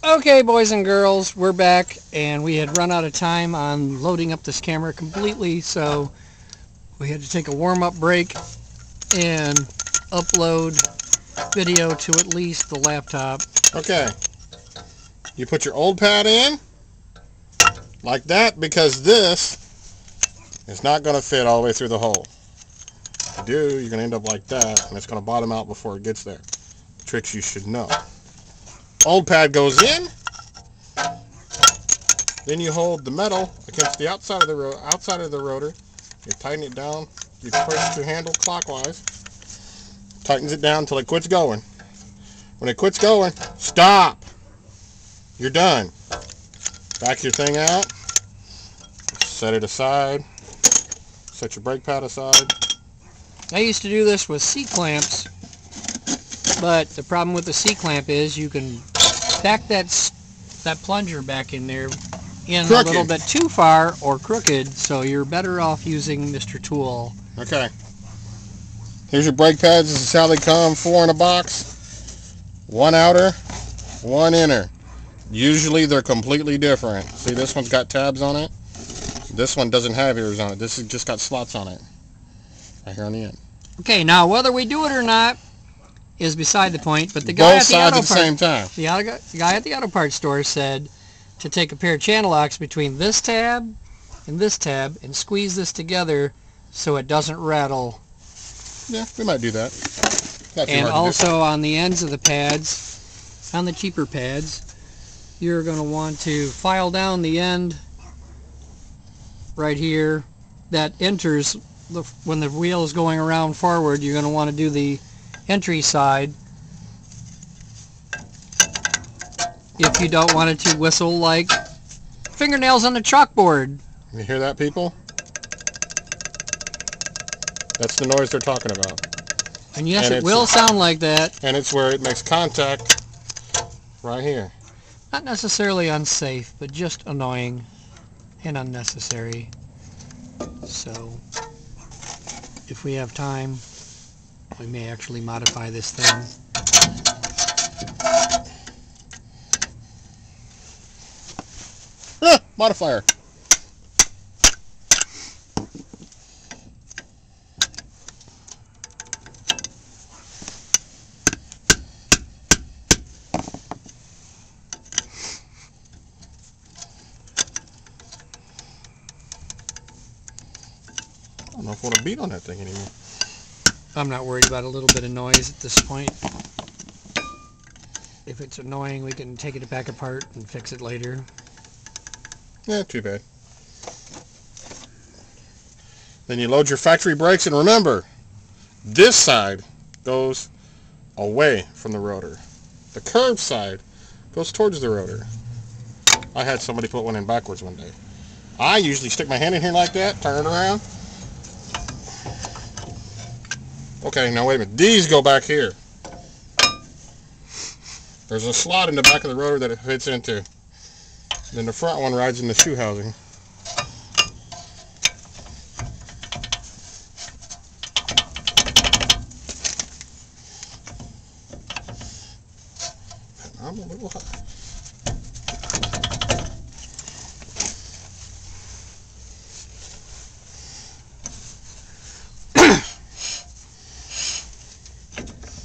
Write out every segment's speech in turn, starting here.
Okay, boys and girls, we're back, and we had run out of time on loading up this camera completely, so we had to take a warm-up break and upload video to at least the laptop. Okay, you put your old pad in like that, because this is not going to fit all the way through the hole. If you do, you're going to end up like that, and it's going to bottom out before it gets there. Tricks you should know. Old pad goes in, then you hold the metal against the outside of the rotor. You tighten it down. You twist your handle clockwise. Tightens it down until it quits going. When it quits going, stop. You're done. Back your thing out. Set it aside. Set your brake pad aside. I used to do this with C-clamps, but the problem with the C-clamp is you can back that plunger back in there a little bit too far or crooked, so you're better off using Mr. Tool. Okay. Here's your brake pads. This is how they come. 4 in a box. 1 outer, 1 inner. Usually they're completely different. See, this one's got tabs on it. This one doesn't have ears on it. This has just got slots on it. Right here on the end. Okay, now whether we do it or not is beside the point, but the guy Both sides at the same time. The guy at the auto parts store said to take a pair of channel locks between this tab and squeeze this together so it doesn't rattle. Yeah, we might do that. And also on the ends of the pads, on the cheaper pads, you're going to want to file down the end right here that enters when the wheel is going around forward. You're going to want to do the entry side if you don't want it to whistle like fingernails on a chalkboard. You hear that, people? That's the noise they're talking about. And yes, it will sound like that. And it's where it makes contact right here. Not necessarily unsafe, but just annoying and unnecessary. So if we have time, we may actually modify this thing. Modifier. I don't know if I want to beat on that thing anymore. I'm not worried about a little bit of noise at this point. If it's annoying, we can take it back apart and fix it later. Yeah, too bad. Then you load your factory brakes, and remember, this side goes away from the rotor. The curved side goes towards the rotor. I had somebody put one in backwards one day. I usually stick my hand in here like that, turn it around. Okay, now wait a minute. These go back here. There's a slot in the back of the rotor that it fits into. Then the front one rides in the shoe housing. I'm a little high.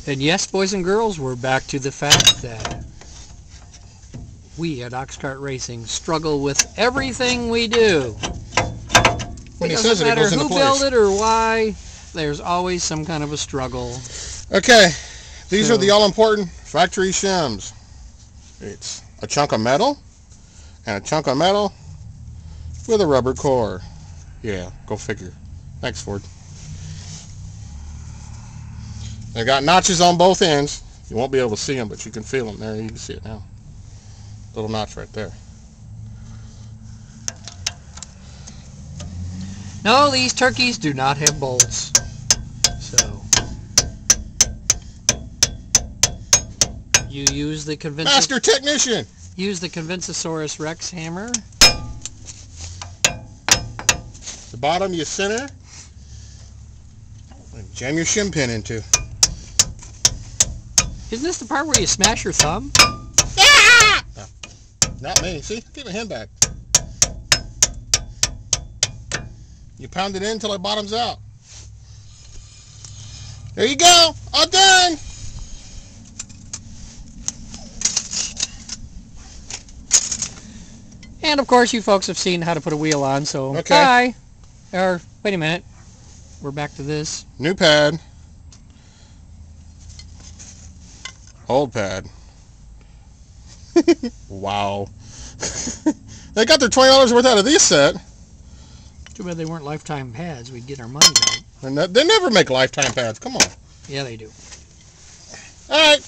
And yes, boys and girls, we're back to the fact that we at Oxcart Racing struggle with everything we do. When he doesn't says it, matter it goes into who place. built it or why, there's always some kind of a struggle. Okay, these are the all-important factory shims. It's a chunk of metal and a chunk of metal with a rubber core. Yeah, go figure. Thanks, Ford. They got notches on both ends. You won't be able to see them, but you can feel them. There, you can see it now. Little notch right there. No, these turkeys do not have bolts. So you use the Master Technician. Use the Conventosaurus Rex hammer. The bottom you center and jam your shim pin into. Isn't this the part where you smash your thumb? Ah! Not me. See? Give my hand back. You pound it in until it bottoms out. There you go. All done. And of course you folks have seen how to put a wheel on, so okay. Bye. Or wait a minute. We're back to this. New pad. Old pad. Wow. They got their $20 worth out of these set. Too bad they weren't lifetime pads. We'd get our money back. They never make lifetime pads. Come on. Yeah, they do. All right.